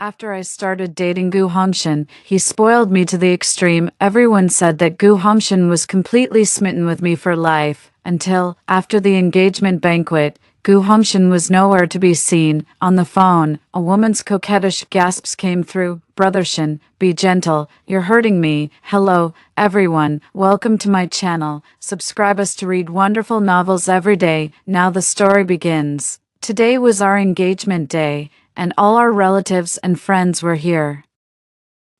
After I started dating Gu Hongshin, he spoiled me to the extreme. Everyone said that Gu Hongshin was completely smitten with me for life, until, after the engagement banquet, Gu Hongshin was nowhere to be seen. On the phone, a woman's coquettish gasps came through. Brothershin, be gentle, you're hurting me. Hello, everyone, welcome to my channel. Subscribe us to read wonderful novels every day. Now the story begins. Today was our engagement day, and all our relatives and friends were here.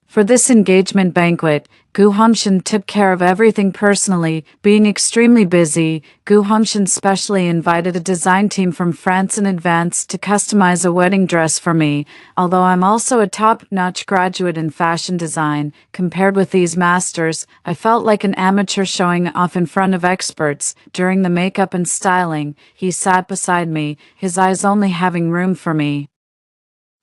For this engagement banquet, Gu Hongshin took care of everything personally. Being extremely busy, Gu Hongshin specially invited a design team from France in advance to customize a wedding dress for me. Although I'm also a top-notch graduate in fashion design, compared with these masters, I felt like an amateur showing off in front of experts. During the makeup and styling, he sat beside me, his eyes only having room for me.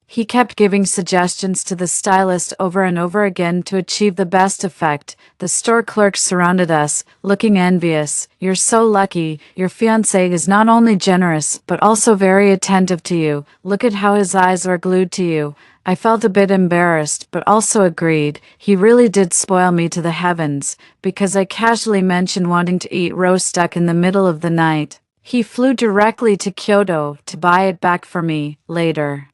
He kept giving suggestions to the stylist over and over again to achieve the best effect. The store clerks surrounded us, looking envious. You're so lucky. Your fiancé is not only generous, but also very attentive to you. Look at how his eyes are glued to you. I felt a bit embarrassed, but also agreed. He really did spoil me to the heavens, because I casually mentioned wanting to eat roast duck in the middle of the night. He flew directly to Kyoto to buy it back for me later.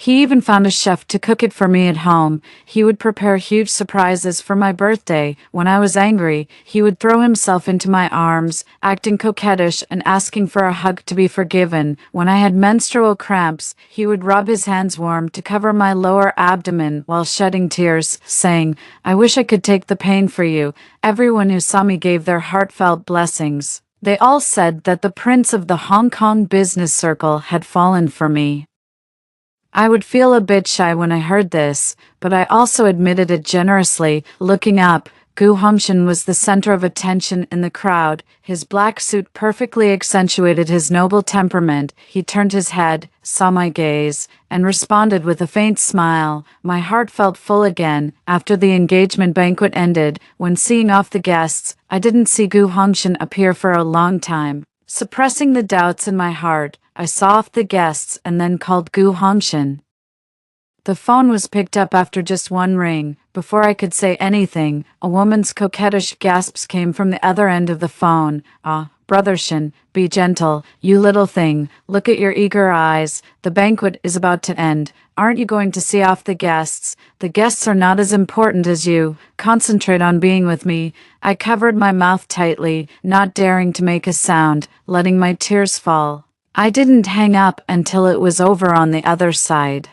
He even found a chef to cook it for me at home. He would prepare huge surprises for my birthday. When I was angry, he would throw himself into my arms, acting coquettish and asking for a hug to be forgiven. When I had menstrual cramps, he would rub his hands warm to cover my lower abdomen while shedding tears, saying, "I wish I could take the pain for you." Everyone who saw me gave their heartfelt blessings. They all said that the prince of the Hong Kong business circle had fallen for me. I would feel a bit shy when I heard this, but I also admitted it generously. Looking up, Gu Hongshin was the center of attention in the crowd. His black suit perfectly accentuated his noble temperament. He turned his head, saw my gaze, and responded with a faint smile. My heart felt full again. After the engagement banquet ended, when seeing off the guests, I didn't see Gu Hongshin appear for a long time. Suppressing the doubts in my heart, I saw off the guests and then called Gu Hongshin. The phone was picked up after just one ring. Before I could say anything, a woman's coquettish gasps came from the other end of the phone. "Ah, Brothershin, be gentle, you little thing. Look at your eager eyes. The banquet is about to end. Aren't you going to see off the guests? The guests are not as important as you. Concentrate on being with me." I covered my mouth tightly, not daring to make a sound, letting my tears fall. I didn't hang up until it was over on the other side.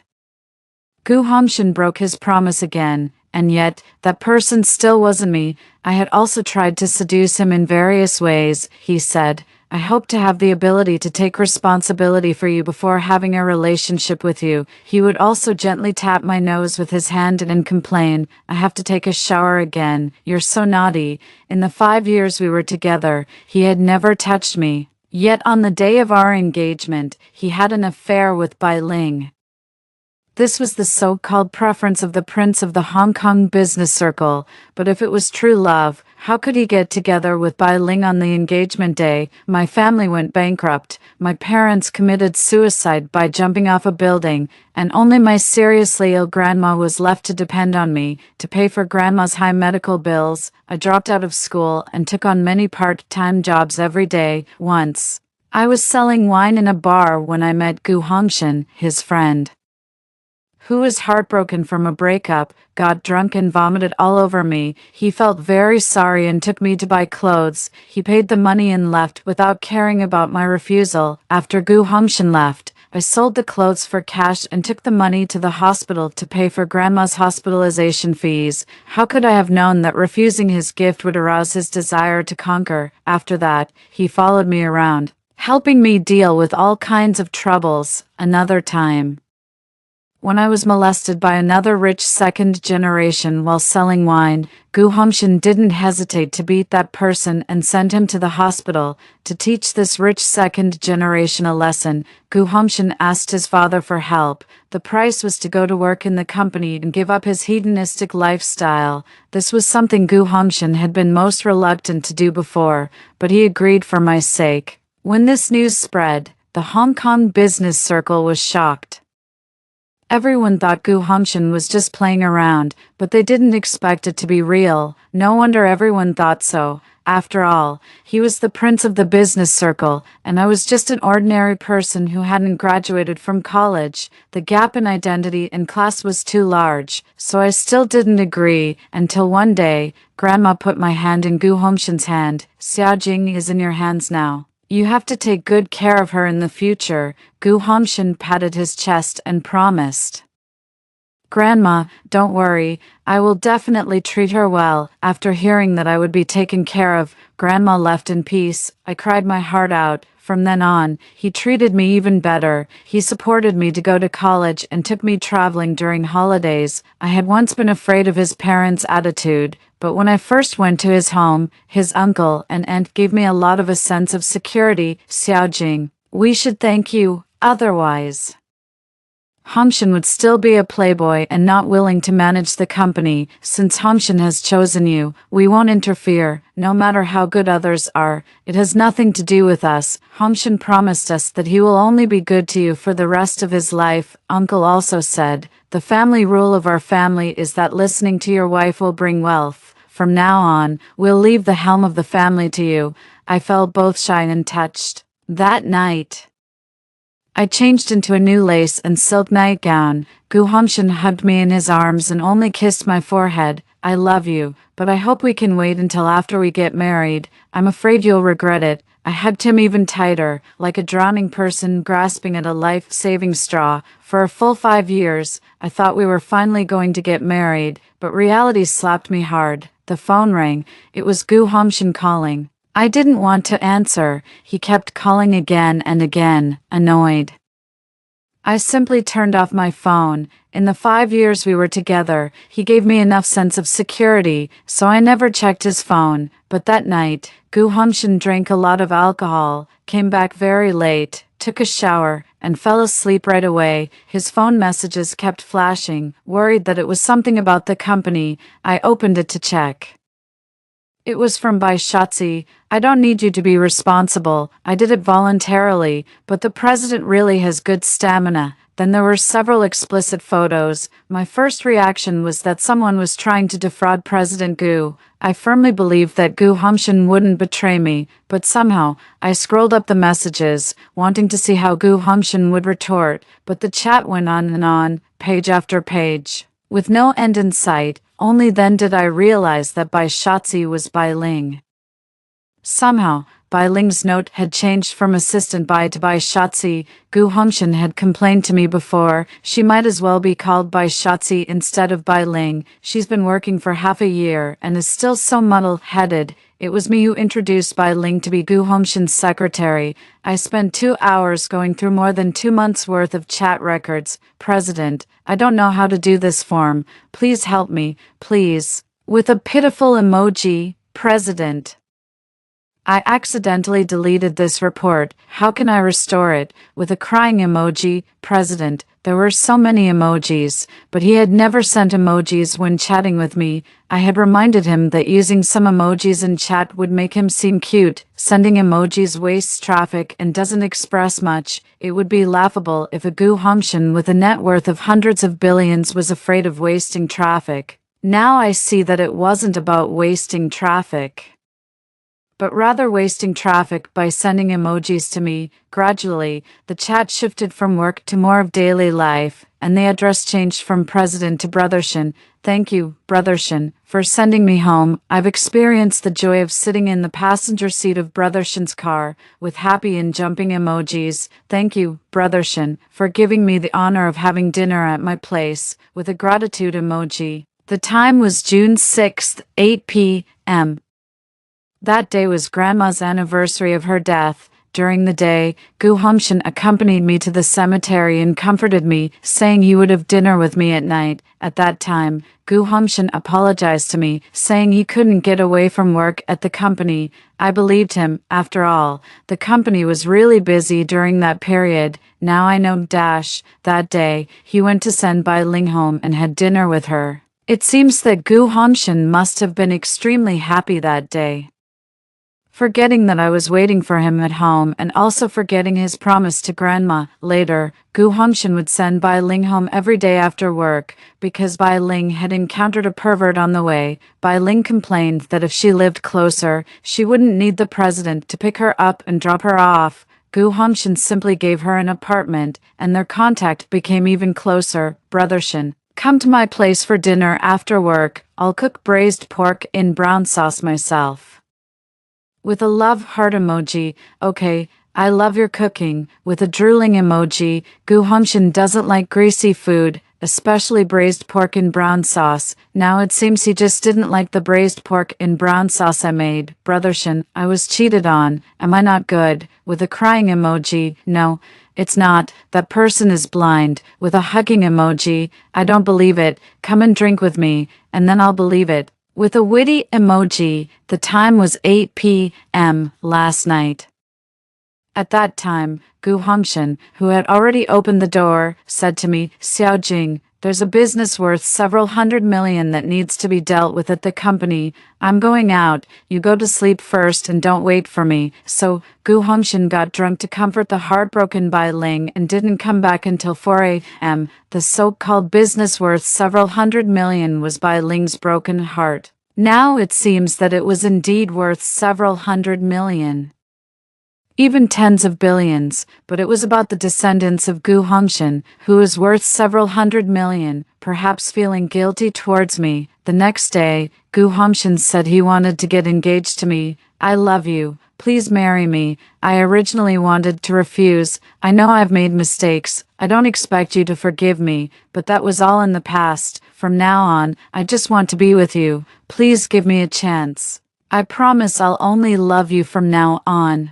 Gu Hongshin broke his promise again, and yet, that person still wasn't me. I had also tried to seduce him in various ways. He said, "I hope to have the ability to take responsibility for you before having a relationship with you." He would also gently tap my nose with his hand and complain, "I have to take a shower again. You're so naughty." In the 5 years we were together, he had never touched me. Yet on the day of our engagement, he had an affair with Bai Ling. This was the so-called preference of the prince of the Hong Kong business circle, but if it was true love, how could he get together with Bai Ling on the engagement day? My family went bankrupt, my parents committed suicide by jumping off a building, and only my seriously ill grandma was left to depend on me. To pay for grandma's high medical bills, I dropped out of school and took on many part-time jobs every day. Once, I was selling wine in a bar when I met Gu Hongshin, his friend, who was heartbroken from a breakup, got drunk and vomited all over me. He felt very sorry and took me to buy clothes. He paid the money and left without caring about my refusal. After Gu Hongshin left, I sold the clothes for cash and took the money to the hospital to pay for grandma's hospitalization fees. How could I have known that refusing his gift would arouse his desire to conquer? After that, he followed me around, helping me deal with all kinds of troubles. Another time, when I was molested by another rich second generation while selling wine, Gu Hongshin didn't hesitate to beat that person and send him to the hospital. To teach this rich second generation a lesson, Gu Hongshin asked his father for help. The price was to go to work in the company and give up his hedonistic lifestyle. This was something Gu Hongshin had been most reluctant to do before, but he agreed for my sake. When this news spread, the Hong Kong business circle was shocked. Everyone thought Gu Hongxin was just playing around, but they didn't expect it to be real. No wonder everyone thought so. After all, he was the prince of the business circle, and I was just an ordinary person who hadn't graduated from college. The gap in identity and class was too large, so I still didn't agree until one day, Grandma put my hand in Gu Hongxin's hand. Xiaojing is in your hands now. You have to take good care of her in the future. Gu Hongxin patted his chest and promised. Grandma, don't worry, I will definitely treat her well. After hearing that I would be taken care of, Grandma left in peace. I cried my heart out. From then on, he treated me even better. He supported me to go to college and took me traveling during holidays. I had once been afraid of his parents' attitude, but when I first went to his home, his uncle and aunt gave me a lot of a sense of security. Xiaojing, we should thank you, otherwise Hongxin would still be a playboy and not willing to manage the company. Since Hongxin has chosen you, we won't interfere, no matter how good others are. It has nothing to do with us. Hongxin promised us that he will only be good to you for the rest of his life. Uncle also said, the family rule of our family is that listening to your wife will bring wealth. From now on, we'll leave the helm of the family to you. I felt both shy and touched. That night, I changed into a new lace and silk nightgown. Gu Hongxin hugged me in his arms and only kissed my forehead. I love you, but I hope we can wait until after we get married. I'm afraid you'll regret it. I hugged him even tighter, like a drowning person grasping at a life-saving straw. For a full 5 years, I thought we were finally going to get married, but reality slapped me hard. The phone rang. It was Gu Hongxin calling. I didn't want to answer. He kept calling again and again, annoyed. I simply turned off my phone. In the 5 years we were together, he gave me enough sense of security, so I never checked his phone. But that night, Gu Hongxin drank a lot of alcohol, came back very late, took a shower, and fell asleep right away. His phone messages kept flashing. Worried that it was something about the company, I opened it to check. It was from Bai Shotzi. I don't need you to be responsible. I did it voluntarily, but the president really has good stamina. Then there were several explicit photos. My first reaction was that someone was trying to defraud President Gu. I firmly believed that Gu Hongxin wouldn't betray me, but somehow, I scrolled up the messages, wanting to see how Gu Hongxin would retort, but the chat went on and on, page after page, with no end in sight. Only then did I realize that Bai Shotzi was Bai Ling. Somehow, Bai Ling's note had changed from assistant Bai to Bai Shotzi. Gu Hongxin had complained to me before. She might as well be called Bai Shotzi instead of Bai Ling. She's been working for half a year and is still so muddle-headed. It was me who introduced Bai Ling to be Gu Hongxin's secretary. I spent 2 hours going through more than 2 months' worth of chat records. President, I don't know how to do this form. Please help me, please. With a pitiful emoji, President. I accidentally deleted this report. How can I restore it? With a crying emoji, President. There were so many emojis, but he had never sent emojis when chatting with me. I had reminded him that using some emojis in chat would make him seem cute. Sending emojis wastes traffic and doesn't express much. It would be laughable if a Gu Hongxin with a net worth of hundreds of billions was afraid of wasting traffic. Now I see that it wasn't about wasting traffic, but rather wasting traffic by sending emojis to me. Gradually, the chat shifted from work to more of daily life, and the address changed from President to Brothershin. Thank you, Brothershin, for sending me home. I've experienced the joy of sitting in the passenger seat of Brothershin's car, with happy and jumping emojis. Thank you, Brothershin, for giving me the honor of having dinner at my place, with a gratitude emoji. The time was June 6th, 8 p.m. That day was Grandma's anniversary of her death. During the day, Gu Hongxin accompanied me to the cemetery and comforted me, saying he would have dinner with me at night. At that time, Gu Hongxin apologized to me, saying he couldn't get away from work at the company. I believed him. After all, the company was really busy during that period. Now I know that day, he went to send Bai Ling home and had dinner with her. It seems that Gu Hongxin must have been extremely happy that day. forgetting that I was waiting for him at home and also forgetting his promise to grandma. Later, Gu Hongshan would send Bai Ling home every day after work because Bai Ling had encountered a pervert on the way. Bai Ling complained that if she lived closer, she wouldn't need the president to pick her up and drop her off. Gu Hongshan simply gave her an apartment, and their contact became even closer. Brother Shin, come to my place for dinner after work. I'll cook braised pork in brown sauce myself. With a love heart emoji. Okay, I love your cooking. With a drooling emoji. Gu Hongshan doesn't like greasy food, especially braised pork in brown sauce. Now it seems he just didn't like the braised pork in brown sauce I made. Brother Shin, I was cheated on. Am I not good? With a crying emoji. No, it's not. That person is blind. With a hugging emoji. I don't believe it. Come and drink with me, and then I'll believe it. With a witty emoji. The time was 8 p.m. last night. At that time, Gu Hongshan, who had already opened the door, said to me, Xiao Jing, there's a business worth several $100 million that needs to be dealt with at the company. I'm going out. You go to sleep first and don't wait for me. So, Gu Hongshan got drunk to comfort the heartbroken Bai Ling and didn't come back until 4 a.m. The so-called business worth several $100 million was Bai Ling's broken heart. Now it seems that it was indeed worth several $100 million. Even tens of billions, but it was about the descendants of Gu Hongshan, who is worth several $100 million, perhaps feeling guilty towards me. The next day, Gu Hongshan said he wanted to get engaged to me. I love you. Please marry me. I originally wanted to refuse. I know I've made mistakes. I don't expect you to forgive me, but that was all in the past. From now on, I just want to be with you. Please give me a chance. I promise I'll only love you from now on.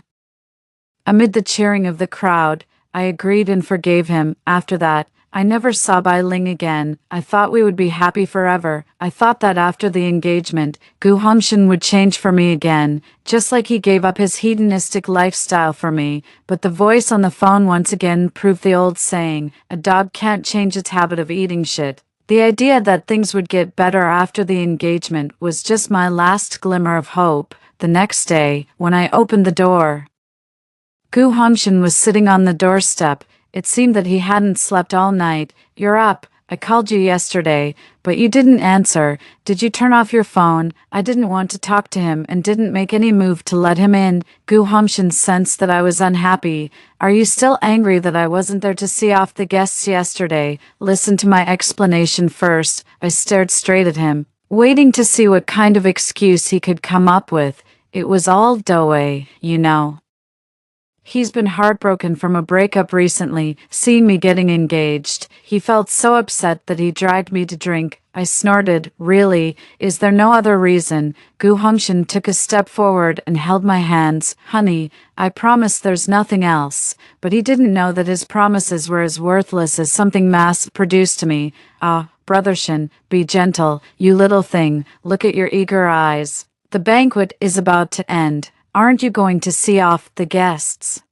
Amid the cheering of the crowd, I agreed and forgave him. After that, I never saw Bai Ling again. I thought we would be happy forever. I thought that after the engagement, Gu Hongshan would change for me again, just like he gave up his hedonistic lifestyle for me. But the voice on the phone once again proved the old saying, a dog can't change its habit of eating shit. The idea that things would get better after the engagement was just my last glimmer of hope. The next day, when I opened the door, Gu Hongshan was sitting on the doorstep. It seemed that he hadn't slept all night. You're up. I called you yesterday, but you didn't answer. Did you turn off your phone? I didn't want to talk to him and didn't make any move to let him in. Gu Hongshan sensed that I was unhappy. Are you still angry that I wasn't there to see off the guests yesterday? Listen to my explanation first. I stared straight at him, waiting to see what kind of excuse he could come up with. It was all dough, you know. He's been heartbroken from a breakup recently, seeing me getting engaged. He felt so upset that he dragged me to drink. I snorted. Really? Is there no other reason? Gu Hongshan took a step forward and held my hands. Honey, I promise there's nothing else. But he didn't know that his promises were as worthless as something mass-produced to me. Ah, Brother Shin, be gentle, you little thing. Look at your eager eyes. The banquet is about to end. Aren't you going to see off the guests?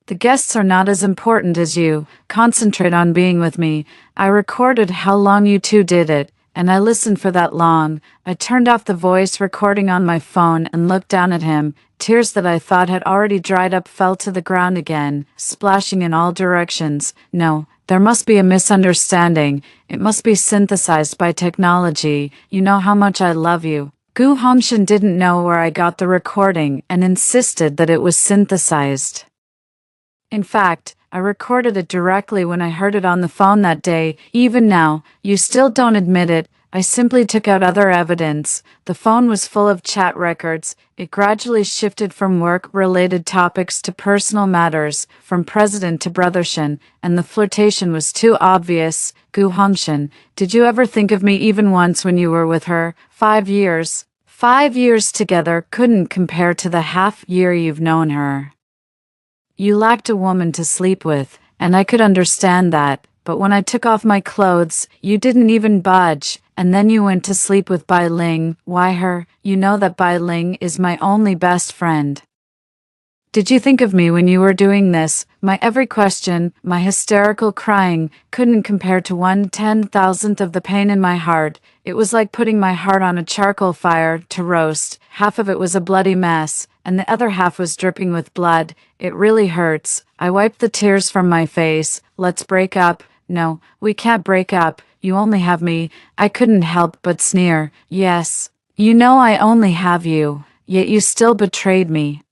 The guests are not as important as you. Concentrate on being with me. I recorded how long you two did it, and I listened for that long. I turned off the voice recording on my phone and looked down at him. Tears that I thought had already dried up fell to the ground again, splashing in all directions. No, there must be a misunderstanding. It must be synthesized by technology. You know how much I love you. Gu Hongshan didn't know where I got the recording and insisted that it was synthesized. In fact, I recorded it directly when I heard it on the phone that day. Even now, you still don't admit it. I simply took out other evidence. The phone was full of chat records. It gradually shifted from work-related topics to personal matters, from president to Brother Shin, and the flirtation was too obvious. Gu Hongshan, did you ever think of me even once when you were with her? 5 years. 5 years together couldn't compare to the half year you've known her. You lacked a woman to sleep with, and I could understand that. But when I took off my clothes, you didn't even budge, and then you went to sleep with Bai Ling. Why her? You know that Bai Ling is my only best friend. Did you think of me when you were doing this? My every question, my hysterical crying, couldn't compare to 1/10,000th of the pain in my heart. It was like putting my heart on a charcoal fire to roast. Half of it was a bloody mess, and the other half was dripping with blood. It really hurts. I wiped the tears from my face. Let's break up. No, we can't break up. You only have me. I couldn't help but sneer. Yes. You know I only have you. Yet you still betrayed me.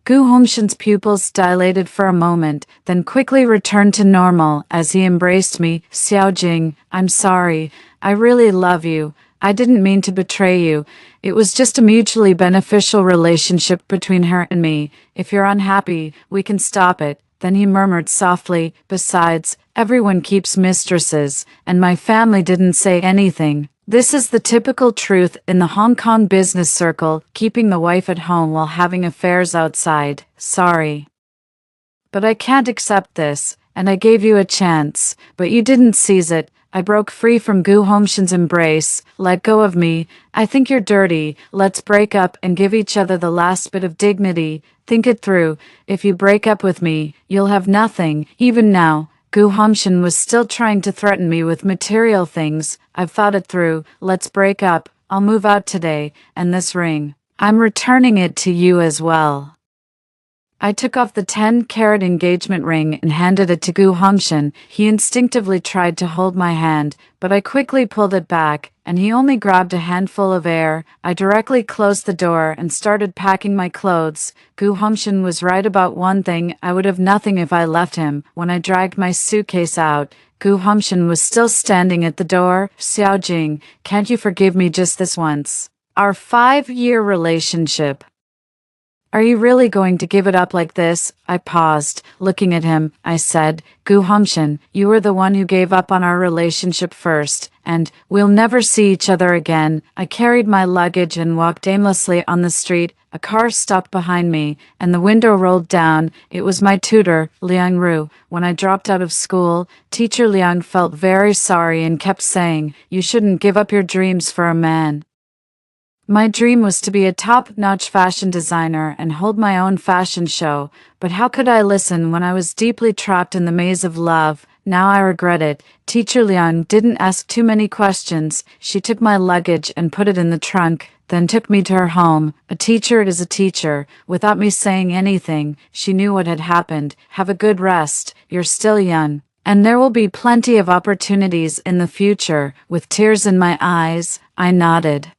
Gu Hongshan's pupils dilated for a moment, then quickly returned to normal as he embraced me. Xiaojing, I'm sorry. I really love you. I didn't mean to betray you. It was just a mutually beneficial relationship between her and me. If you're unhappy, we can stop it. Then he murmured softly, besides, everyone keeps mistresses, and my family didn't say anything. This is the typical truth in the Hong Kong business circle, keeping the wife at home while having affairs outside. Sorry. But I can't accept this, and I gave you a chance, but you didn't seize it. I broke free from Gu Hongshan's embrace. Let go of me. I think you're dirty. Let's break up and give each other the last bit of dignity. Think it through. If you break up with me, you'll have nothing. Even now, Gu Hongshan was still trying to threaten me with material things. I've thought it through. Let's break up. I'll move out today, and this ring, I'm returning it to you as well. I took off the 10-carat engagement ring and handed it to Gu Hongshan. He instinctively tried to hold my hand, but I quickly pulled it back, and he only grabbed a handful of air. I directly closed the door and started packing my clothes. Gu Hongshan was right about one thing: I would have nothing if I left him. When I dragged my suitcase out, Gu Hongshan was still standing at the door. Xiaojing, can't you forgive me just this once? Our 5-year relationship. Are you really going to give it up like this? I paused. Looking at him, I said, Gu Hongshan, you were the one who gave up on our relationship first, and we'll never see each other again. I carried my luggage and walked aimlessly on the street. A car stopped behind me, and the window rolled down. It was my tutor, Liang Ru. When I dropped out of school, teacher Liang felt very sorry and kept saying, you shouldn't give up your dreams for a man. My dream was to be a top-notch fashion designer and hold my own fashion show, but how could I listen when I was deeply trapped in the maze of love? Now I regret it. Teacher Liang didn't ask too many questions. She took my luggage and put it in the trunk, then took me to her home. A teacher is a teacher. Without me saying anything, she knew what had happened. Have a good rest. You're still young, and there will be plenty of opportunities in the future. With tears in my eyes, I nodded.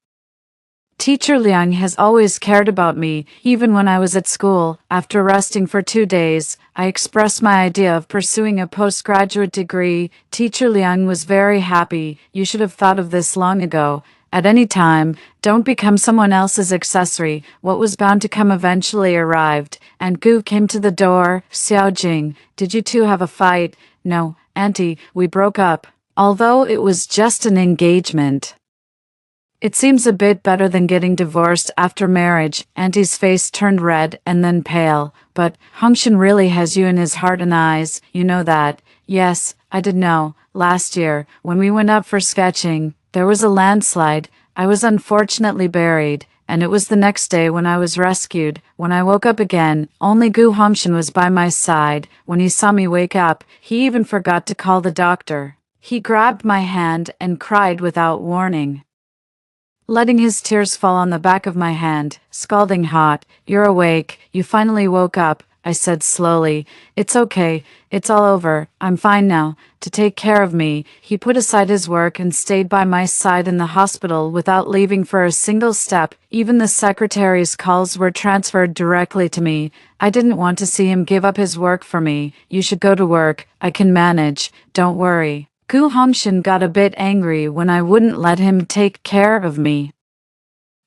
Teacher Liang has always cared about me, even when I was at school. After resting for 2 days, I expressed my idea of pursuing a postgraduate degree. Teacher Liang was very happy. You should have thought of this long ago. At any time, don't become someone else's accessory. What was bound to come eventually arrived, and Gu came to the door. Xiaojing, did you two have a fight? No, Auntie, we broke up. Although it was just an engagement. It seems a bit better than getting divorced after marriage. Auntie's face turned red and then pale. But Hongshan really has you in his heart and eyes. You know that. Yes, I did know. Last year, when we went up for sketching, there was a landslide. I was unfortunately buried, and it was the next day when I was rescued. When I woke up again, only Gu Hongshan was by my side. When he saw me wake up, he even forgot to call the doctor. He grabbed my hand and cried without warning, letting his tears fall on the back of my hand. Scalding hot. You're awake. You finally woke up, I said slowly. It's okay. It's all over. I'm fine now. To take care of me, he put aside his work and stayed by my side in the hospital without leaving for a single step. Even the secretary's calls were transferred directly to me. I didn't want to see him give up his work for me. You should go to work. I can manage. Don't worry. Gu Hongshan got a bit angry when I wouldn't let him take care of me.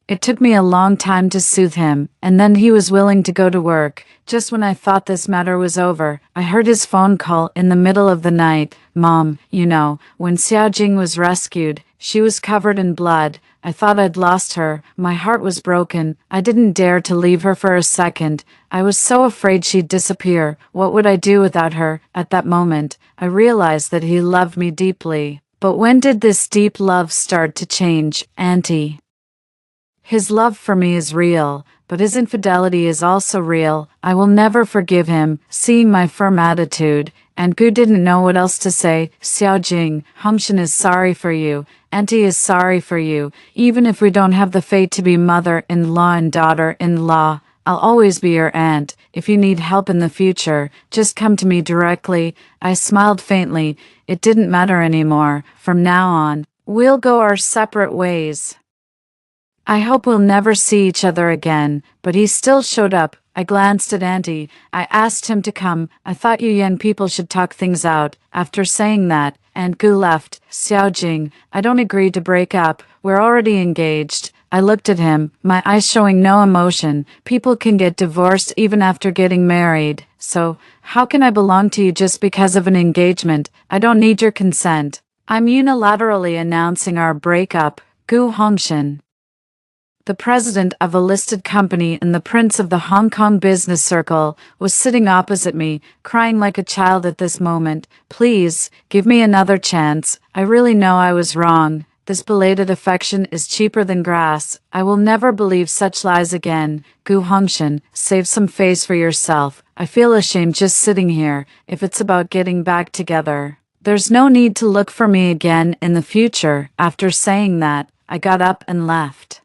It took me a long time to soothe him, and then he was willing to go to work. Just when I thought this matter was over, I heard his phone call in the middle of the night. Mom, you know, when Xiaojing was rescued, she was covered in blood. I thought I'd lost her. My heart was broken. I didn't dare to leave her for a second. I was so afraid she'd disappear. What would I do without her? At that moment, I realized that he loved me deeply. But when did this deep love start to change, Auntie? His love for me is real, but his infidelity is also real. I will never forgive him. Seeing my firm attitude, and Gu didn't know what else to say. Xiaojing, Hongshan is sorry for you. Auntie is sorry for you. Even if we don't have the fate to be mother-in-law and daughter-in-law, I'll always be your aunt. If you need help in the future, just come to me directly." I smiled faintly. It didn't matter anymore. From now on, we'll go our separate ways. I hope we'll never see each other again, but he still showed up. I glanced at Auntie. I asked him to come. I thought you young people should talk things out. After saying that, Aunt Gu left. Xiaojing, I don't agree to break up. We're already engaged. I looked at him, my eyes showing no emotion. People can get divorced even after getting married. So, how can I belong to you just because of an engagement? I don't need your consent. I'm unilaterally announcing our breakup. Gu Hongshan, the president of a listed company and the prince of the Hong Kong business circle, was sitting opposite me, crying like a child at this moment. "Please, give me another chance. I really know I was wrong. This belated affection is cheaper than grass. I will never believe such lies again. Gu Hongshan, save some face for yourself. I feel ashamed just sitting here. If it's about getting back together, there's no need to look for me again in the future." After saying that, I got up and left.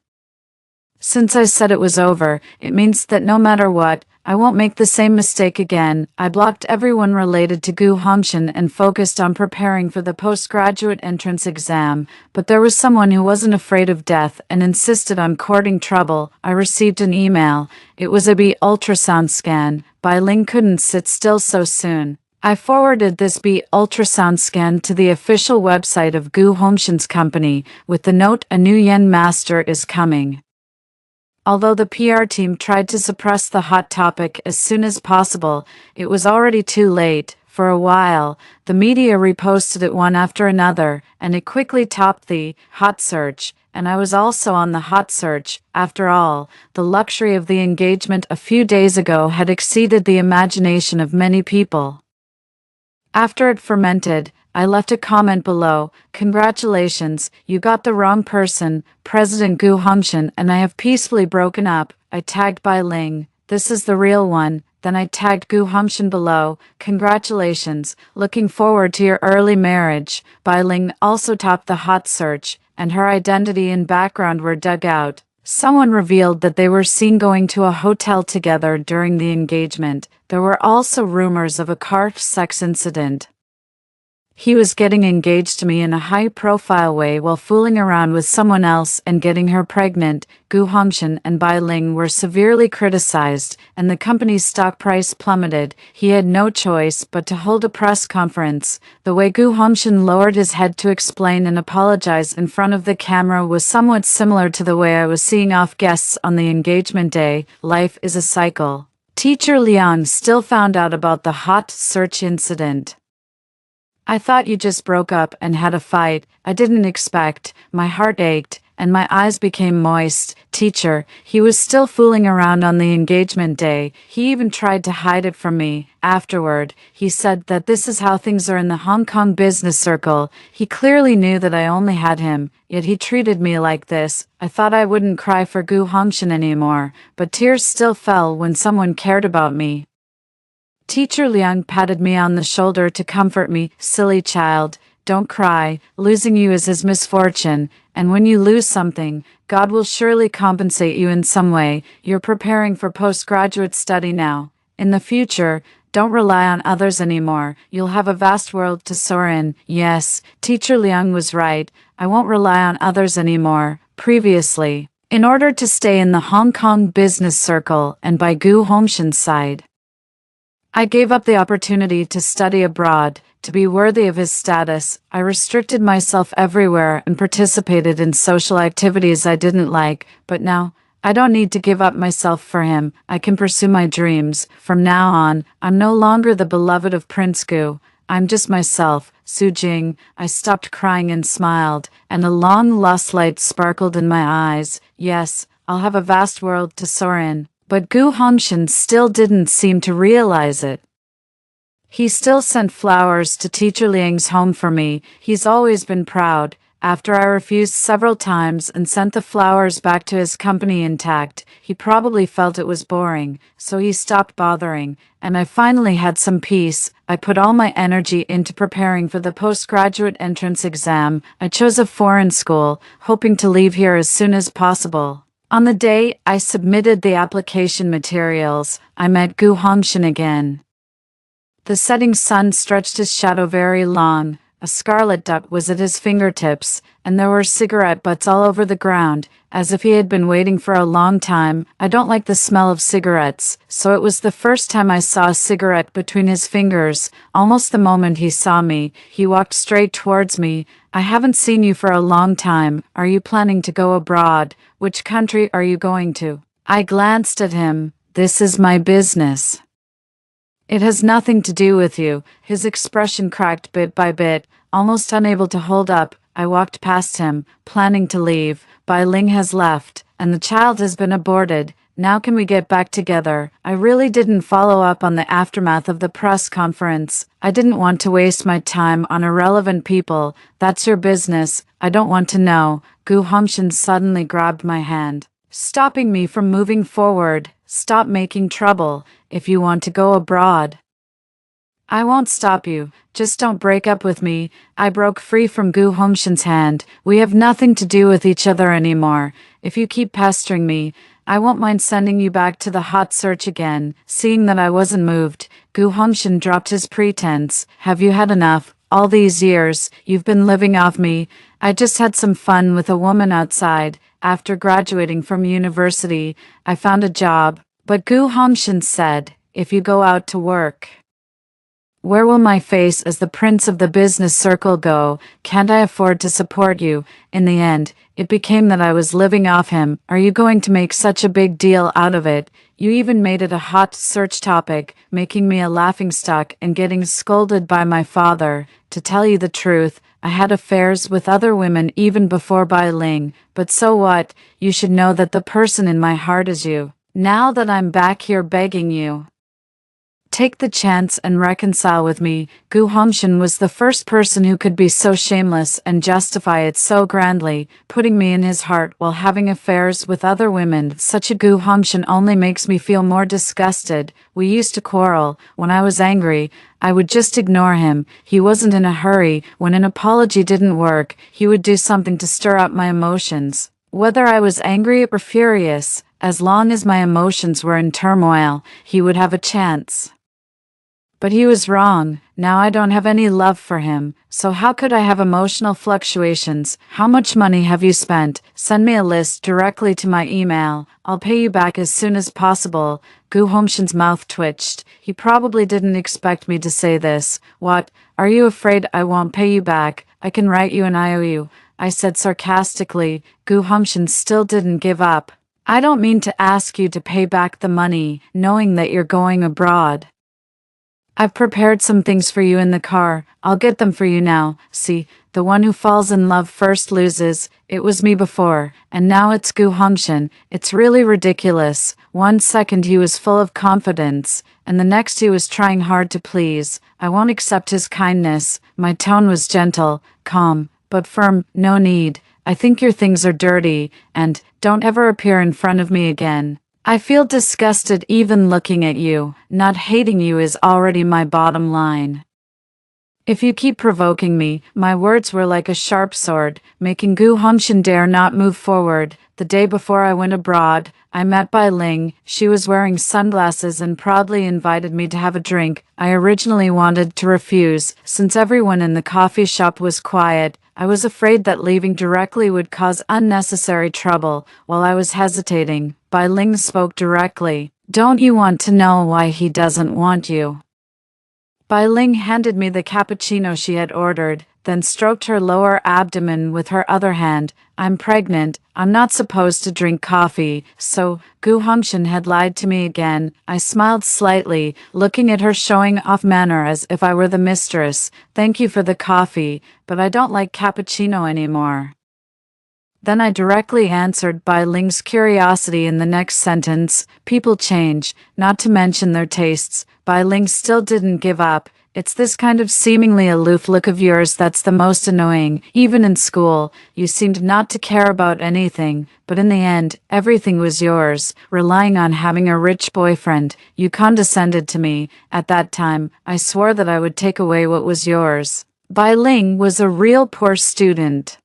Since I said it was over, it means that no matter what, I won't make the same mistake again. I blocked everyone related to Gu Hongshan and focused on preparing for the postgraduate entrance exam, but there was someone who wasn't afraid of death and insisted on courting trouble. I received an email. It was a B ultrasound scan. Bai Ling couldn't sit still so soon. I forwarded this B ultrasound scan to the official website of Gu Hongshan's company, with the note, "A new Yen master is coming." Although the PR team tried to suppress the hot topic as soon as possible, it was already too late. For a while, the media reposted it one after another, and it quickly topped the hot search, and I was also on the hot search. After all, the luxury of the engagement a few days ago had exceeded the imagination of many people. After it fermented, I left a comment below. "Congratulations, you got the wrong person, President Gu Hongshan and I have peacefully broken up." I tagged Bai Ling. "This is the real one." Then I tagged Gu Hongshan below. "Congratulations, looking forward to your early marriage." Bai Ling also topped the hot search, and her identity and background were dug out. Someone revealed that they were seen going to a hotel together during the engagement. There were also rumors of a car sex incident. He was getting engaged to me in a high-profile way while fooling around with someone else and getting her pregnant. Gu Hongshan and Bai Ling were severely criticized, and the company's stock price plummeted. He had no choice but to hold a press conference. The way Gu Hongshan lowered his head to explain and apologize in front of the camera was somewhat similar to the way I was seeing off guests on the engagement day. Life is a cycle. Teacher Liang still found out about the hot search incident. "I thought you just broke up and had a fight. I didn't expect." My heart ached, and my eyes became moist. "Teacher, he was still fooling around on the engagement day. He even tried to hide it from me. Afterward, he said that this is how things are in the Hong Kong business circle. He clearly knew that I only had him, yet he treated me like this." I thought I wouldn't cry for Gu Hongshan anymore, but tears still fell when someone cared about me. Teacher Liang patted me on the shoulder to comfort me. "Silly child, don't cry. Losing you is his misfortune, and when you lose something, God will surely compensate you in some way. You're preparing for postgraduate study now. In the future, don't rely on others anymore. You'll have a vast world to soar in." Yes, Teacher Liang was right. I won't rely on others anymore. Previously, in order to stay in the Hong Kong business circle and by Gu Hongshan's side, I gave up the opportunity to study abroad. To be worthy of his status, I restricted myself everywhere and participated in social activities I didn't like. But now, I don't need to give up myself for him. I can pursue my dreams. From now on, I'm no longer the beloved of Prince Gu. I'm just myself, Su Jing. I stopped crying and smiled, and a long-lost light sparkled in my eyes. Yes, I'll have a vast world to soar in. But Gu Hongshan still didn't seem to realize it. He still sent flowers to Teacher Liang's home for me. He's always been proud. After I refused several times and sent the flowers back to his company intact, he probably felt it was boring, so he stopped bothering, and I finally had some peace. I put all my energy into preparing for the postgraduate entrance exam. I chose a foreign school, hoping to leave here as soon as possible. On the day I submitted the application materials, I met Gu Hongshan again. The setting sun stretched his shadow very long, a scarlet dot was at his fingertips, and there were cigarette butts all over the ground, as if he had been waiting for a long time. I don't like the smell of cigarettes, so it was the first time I saw a cigarette between his fingers. Almost the moment he saw me, he walked straight towards me. I haven't seen you for a long time. Are you planning to go abroad? Which country are you going to? I glanced at him. This is my business. It has nothing to do with you. His expression cracked bit by bit, almost unable to hold up. I walked past him, planning to leave. Bai Ling has left, and the child has been aborted. Now can we get back together? I really didn't follow up on the aftermath of the press conference. I didn't want to waste my time on irrelevant people. That's your business. I don't want to know. Gu Hongshan suddenly grabbed my hand, stopping me from moving forward. Stop making trouble. If you want to go abroad, I won't stop you. Just don't break up with me. I broke free from Gu Hongshan's hand. We have nothing to do with each other anymore. If you keep pestering me, I won't mind sending you back to the hot search again. Seeing that I wasn't moved, Gu Hongshan dropped his pretense. Have you had enough? All these years, you've been living off me. I just had some fun with a woman outside. After graduating from university, I found a job. But Gu Hongshan said, if you go out to work, where will my face as the prince of the business circle go? Can't I afford to support you? In the end, it became that I was living off him. Are you going to make such a big deal out of it? You even made it a hot search topic, making me a laughingstock and getting scolded by my father. To tell you the truth, I had affairs with other women even before Bai Ling. But so what? You should know that the person in my heart is you. Now that I'm back here begging you, take the chance and reconcile with me. Gu Hongshan was the first person who could be so shameless and justify it so grandly, putting me in his heart while having affairs with other women. Such a Gu Hongshan only makes me feel more disgusted. We used to quarrel. When I was angry, I would just ignore him. He wasn't in a hurry. When an apology didn't work, he would do something to stir up my emotions. Whether I was angry or furious, as long as my emotions were in turmoil, he would have a chance. But he was wrong. Now I don't have any love for him. So how could I have emotional fluctuations? How much money have you spent? Send me a list directly to my email. I'll pay you back as soon as possible. Gu Hongshan's mouth twitched. He probably didn't expect me to say this. What? Are you afraid I won't pay you back? I can write you an IOU, I said sarcastically. Gu Hongshan still didn't give up. I don't mean to ask you to pay back the money, knowing that you're going abroad. I've prepared some things for you in the car. I'll get them for you now. See, the one who falls in love first loses. It was me before, and now it's Gu Hongshan. It's really ridiculous. 1 second he was full of confidence, and the next he was trying hard to please. I won't accept his kindness. My tone was gentle, calm, but firm. No need. I think your things are dirty, and don't ever appear in front of me again. I feel disgusted even looking at you. Not hating you is already my bottom line. If you keep provoking me, my words were like a sharp sword, making Gu Hongshan dare not move forward. The day before I went abroad, I met Bai Ling. She was wearing sunglasses and proudly invited me to have a drink. I originally wanted to refuse, since everyone in the coffee shop was quiet. I was afraid that leaving directly would cause unnecessary trouble. While I was hesitating, Bai Ling spoke directly. Don't you want to know why he doesn't want you? Bai Ling handed me the cappuccino she had ordered, then stroked her lower abdomen with her other hand. I'm pregnant. I'm not supposed to drink coffee. So, Gu Hongshan had lied to me again. I smiled slightly, looking at her showing off manner as if I were the mistress. Thank you for the coffee, but I don't like cappuccino anymore. Then I directly answered Bai Ling's curiosity in the next sentence. People change, not to mention their tastes. Bai Ling still didn't give up. It's this kind of seemingly aloof look of yours that's the most annoying. Even in school, you seemed not to care about anything, but in the end, everything was yours. Relying on having a rich boyfriend, you condescended to me. At that time, I swore that I would take away what was yours. Bai Ling was a real poor student.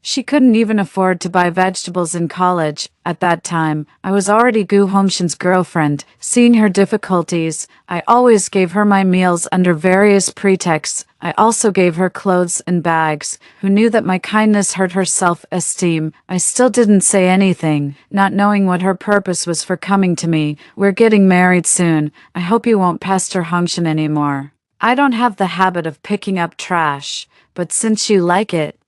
She couldn't even afford to buy vegetables in college. At that time, I was already Gu Homshin's girlfriend. Seeing her difficulties, I always gave her my meals under various pretexts. I also gave her clothes and bags. Who knew that my kindness hurt her self-esteem? I still didn't say anything, not knowing what her purpose was for coming to me. We're getting married soon. I hope you won't pester Hongshin anymore. I don't have the habit of picking up trash, but since you like it,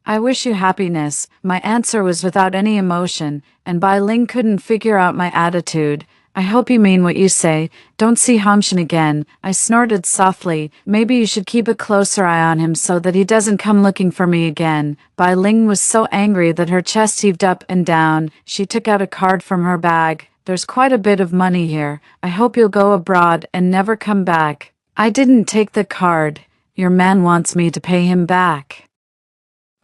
I wish you happiness. My answer was without any emotion, and Bai Ling couldn't figure out my attitude. I hope you mean what you say. Don't see Hongshin again. I snorted softly. Maybe you should keep a closer eye on him so that he doesn't come looking for me again. Bai Ling was so angry that her chest heaved up and down. She took out a card from her bag. There's quite a bit of money here. I hope you'll go abroad and never come back. I didn't take the card. Your man wants me to pay him back.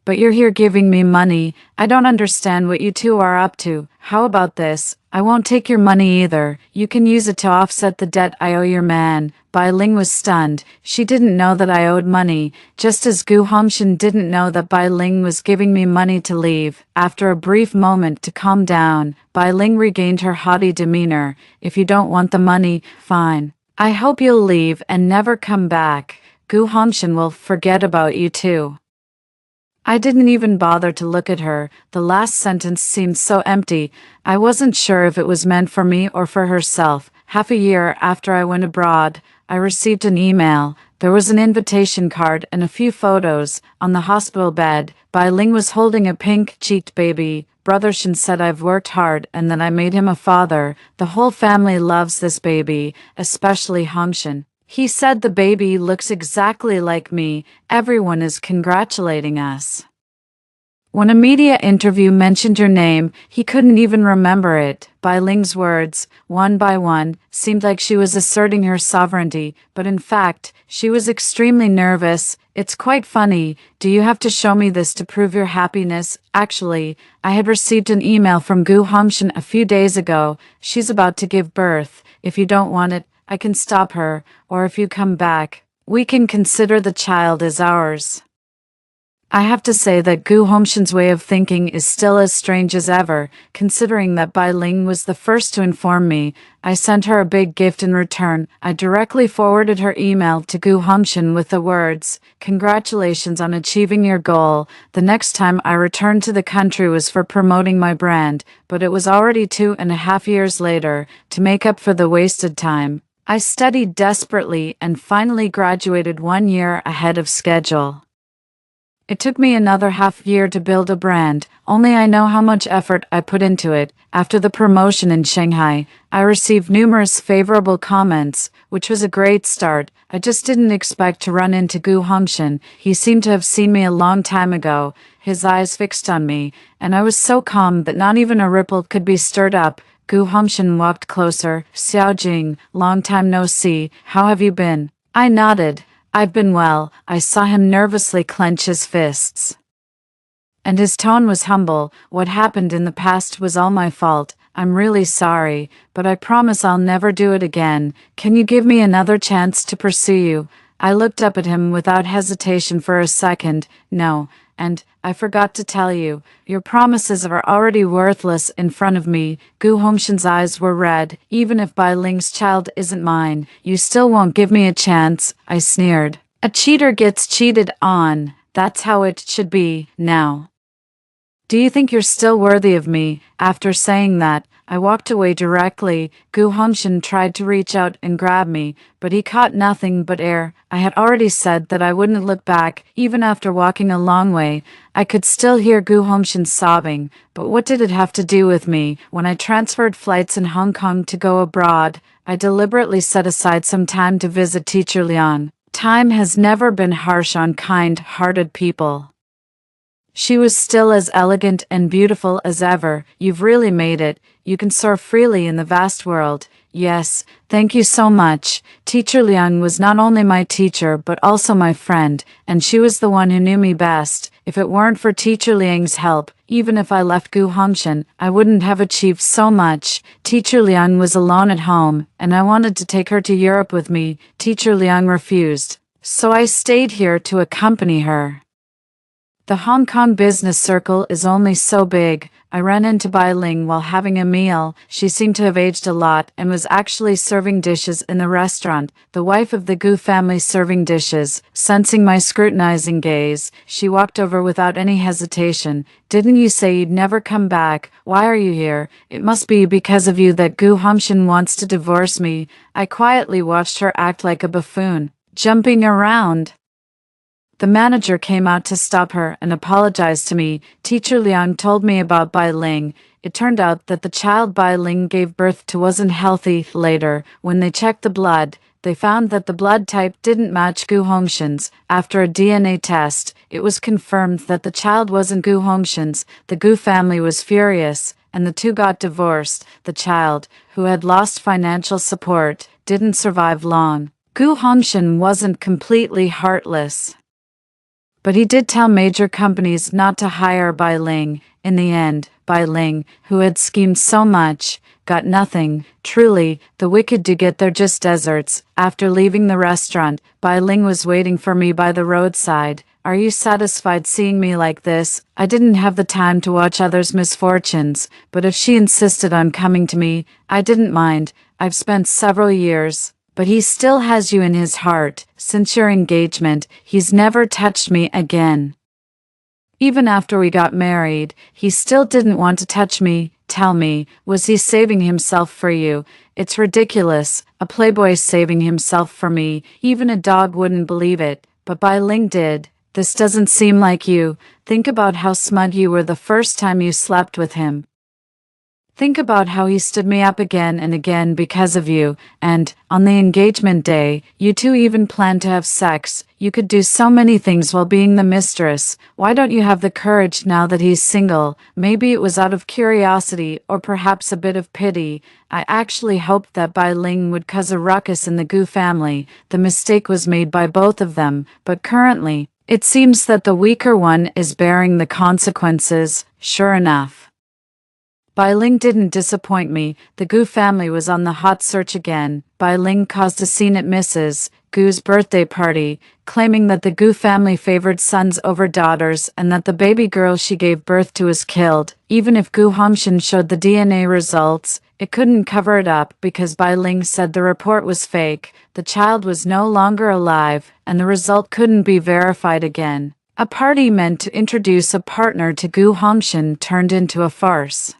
But you're here giving me money. I don't understand what you two are up to. How about this? I won't take your money either. You can use it to offset the debt I owe your man. Bai Ling was stunned. She didn't know that I owed money, just as Gu Homshin didn't know that Bai Ling was giving me money to leave. After a brief moment to calm down, Bai Ling regained her haughty demeanor. If you don't want the money, fine. I hope you'll leave and never come back. Gu Homshin will forget about you too. I didn't even bother to look at her. The last sentence seemed so empty. I wasn't sure if it was meant for me or for herself. Half a year after I went abroad, I received an email. There was an invitation card and a few photos. On the hospital bed, Bai Ling was holding a pink-cheeked baby. Brother Shin said I've worked hard and that I made him a father. The whole family loves this baby, especially Hongshin. He said the baby looks exactly like me. Everyone is congratulating us. When a media interview mentioned your name, he couldn't even remember it. Bai Ling's words, one by one, seemed like she was asserting her sovereignty, but in fact, she was extremely nervous. It's quite funny. Do you have to show me this to prove your happiness? Actually, I had received an email from Gu Homshin a few days ago. She's about to give birth. If you don't want it, I can stop her, or if you come back, we can consider the child as ours. I have to say that Gu Homshin's way of thinking is still as strange as ever, considering that Bai Ling was the first to inform me. I sent her a big gift in return. I directly forwarded her email to Gu Homshin with the words, "Congratulations on achieving your goal." The next time I returned to the country was for promoting my brand, but it was already 2.5 years later. To make up for the wasted time, I studied desperately and finally graduated 1 year ahead of schedule. It took me another half year to build a brand, only I know how much effort I put into it. After the promotion in Shanghai, I received numerous favorable comments, which was a great start. I just didn't expect to run into Gu Homshin. He seemed to have seen me a long time ago, his eyes fixed on me, and I was so calm that not even a ripple could be stirred up. Gu Homshin walked closer. "Xiao Jing, long time no see. How have you been?" I nodded. "I've been well." I saw him nervously clench his fists, and his tone was humble. "What happened in the past was all my fault. I'm really sorry, but I promise I'll never do it again. Can you give me another chance to pursue you?" I looked up at him without hesitation for a second. "No, and I forgot to tell you, your promises are already worthless in front of me." Gu Homshin's eyes were red. "Even if Bai Ling's child isn't mine, you still won't give me a chance," I sneered. "A cheater gets cheated on. That's how it should be, now. Do you think you're still worthy of me?" After saying that, I walked away directly. Gu Homshin tried to reach out and grab me, but he caught nothing but air. I had already said that I wouldn't look back, even after walking a long way. I could still hear Gu Homshin sobbing, but what did it have to do with me? When I transferred flights in Hong Kong to go abroad, I deliberately set aside some time to visit Teacher Liang. Time has never been harsh on kind-hearted people. She was still as elegant and beautiful as ever. "You've really made it. You can soar freely in the vast world." "Yes, thank you so much." Teacher Liang was not only my teacher but also my friend, and she was the one who knew me best. If it weren't for Teacher Liang's help, even if I left Gu Homshin, I wouldn't have achieved so much. Teacher Liang was alone at home, and I wanted to take her to Europe with me. Teacher Liang refused, so I stayed here to accompany her. The Hong Kong business circle is only so big. I ran into Bai Ling while having a meal. She seemed to have aged a lot and was actually serving dishes in the restaurant, the wife of the Gu family serving dishes. Sensing my scrutinizing gaze, she walked over without any hesitation. "Didn't you say you'd never come back? Why are you here? It must be because of you that Gu Hongxin wants to divorce me." I quietly watched her act like a buffoon, jumping around. The manager came out to stop her and apologized to me. Teacher Liang told me about Bai Ling. It turned out that the child Bai Ling gave birth to wasn't healthy. Later, when they checked the blood, they found that the blood type didn't match Gu Hongxin's. After a DNA test, it was confirmed that the child wasn't Gu Hongxin's. The Gu family was furious, and the two got divorced. The child, who had lost financial support, didn't survive long. Gu Hongxin wasn't completely heartless, but he did tell major companies not to hire Bai Ling. In the end, Bai Ling, who had schemed so much, got nothing. Truly, the wicked do get their just deserts. After leaving the restaurant, Bai Ling was waiting for me by the roadside. "Are you satisfied seeing me like this?" I didn't have the time to watch others' misfortunes, but if she insisted on coming to me, I didn't mind. I've spent several years. But he still has you in his heart. Since your engagement, he's never touched me again. Even after we got married, he still didn't want to touch me. Tell me, was he saving himself for you? It's ridiculous. A playboy saving himself for me. Even a dog wouldn't believe it. But Bai Ling did. This doesn't seem like you. Think about how smug you were the first time you slept with him. Think about how he stood me up again and again because of you, and, on the engagement day, you two even planned to have sex. You could do so many things while being the mistress. Why don't you have the courage now that he's single? Maybe it was out of curiosity, or perhaps a bit of pity. I actually hoped that Bai Ling would cause a ruckus in the Gu family. The mistake was made by both of them, but currently, it seems that the weaker one is bearing the consequences. Sure enough, Bai Ling didn't disappoint me. The Gu family was on the hot search again. Bai Ling caused a scene at Mrs. Gu's birthday party, claiming that the Gu family favored sons over daughters and that the baby girl she gave birth to was killed. Even if Gu Hongxin showed the DNA results, it couldn't cover it up because Bai Ling said the report was fake. The child was no longer alive, and the result couldn't be verified again. A party meant to introduce a partner to Gu Hongxin turned into a farce.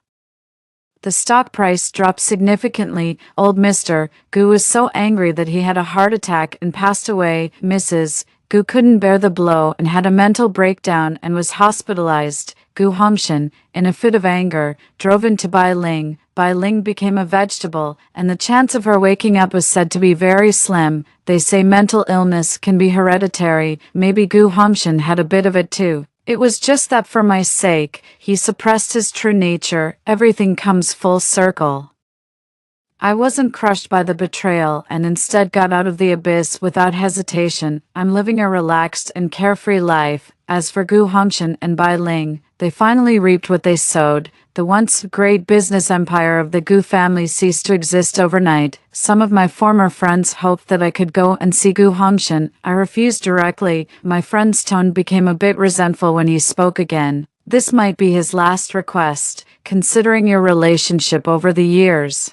The stock price dropped significantly. Old Mr. Gu was so angry that he had a heart attack and passed away. Mrs. Gu couldn't bear the blow and had a mental breakdown and was hospitalized. Gu Hongxin, in a fit of anger, drove into Bai Ling. Bai Ling became a vegetable, and the chance of her waking up was said to be very slim. They say mental illness can be hereditary. Maybe Gu Hongxin had a bit of it too. It was just that for my sake, he suppressed his true nature. Everything comes full circle. I wasn't crushed by the betrayal and instead got out of the abyss without hesitation. I'm living a relaxed and carefree life. As for Gu Hongxin and Bai Ling, they finally reaped what they sowed. The once great business empire of the Gu family ceased to exist overnight. Some of my former friends hoped that I could go and see Gu Hongxin. I refused directly. My friend's tone became a bit resentful when he spoke again. This might be his last request, considering your relationship over the years.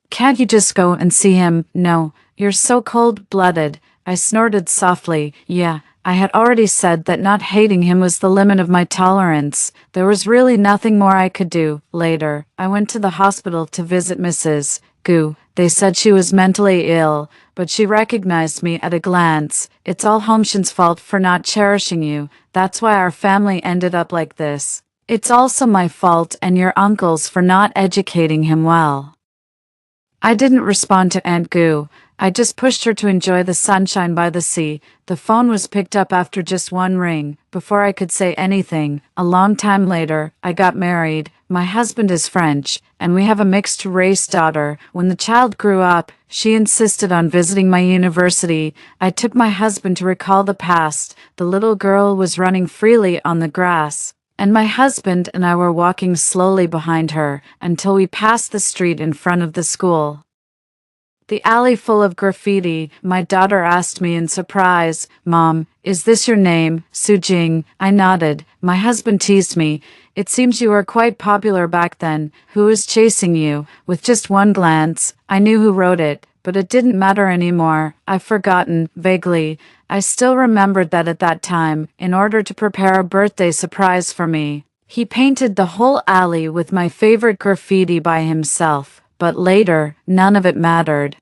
Can't you just go and see him? No, you're so cold-blooded. I snorted softly. Yeah, I had already said that not hating him was the limit of my tolerance. There was really nothing more I could do. Later, I went to the hospital to visit Mrs. Gu. They said she was mentally ill, but she recognized me at a glance. It's all Hongxin's fault for not cherishing you. That's why our family ended up like this. It's also my fault and your uncle's for not educating him well. I didn't respond to Aunt Gu. I just pushed her to enjoy the sunshine by the sea. The phone was picked up after just one ring. Before I could say anything, a long time later, I got married. My husband is French, and we have a mixed-race daughter. When the child grew up, she insisted on visiting my university. I took my husband to recall the past. The little girl was running freely on the grass, and my husband and I were walking slowly behind her until we passed the street in front of the school. The alley full of graffiti. My daughter asked me in surprise, "Mom, is this your name, Sujing?" I nodded. My husband teased me. "It seems you were quite popular back then. Who is chasing you?" With just one glance, I knew who wrote it, but it didn't matter anymore. I've forgotten, vaguely. I still remembered that at that time, in order to prepare a birthday surprise for me, he painted the whole alley with my favorite graffiti by himself. But later, none of it mattered.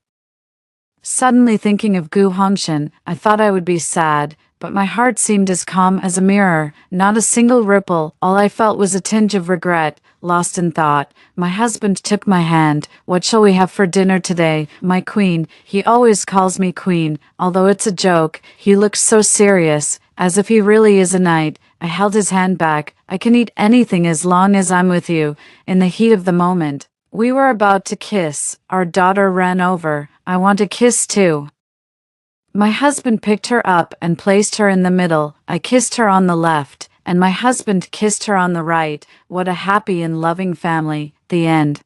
Suddenly thinking of Gu Hongshan, I thought I would be sad, but my heart seemed as calm as a mirror, not a single ripple. All I felt was a tinge of regret, lost in thought. My husband took my hand. "What shall we have for dinner today, my queen?" He always calls me queen, although it's a joke. He looks so serious, as if he really is a knight. I held his hand back. "I can eat anything as long as I'm with you." In the heat of the moment, we were about to kiss. Our daughter ran over. "I want a kiss too." My husband picked her up and placed her in the middle. I kissed her on the left, and my husband kissed her on the right. What a happy and loving family. The end.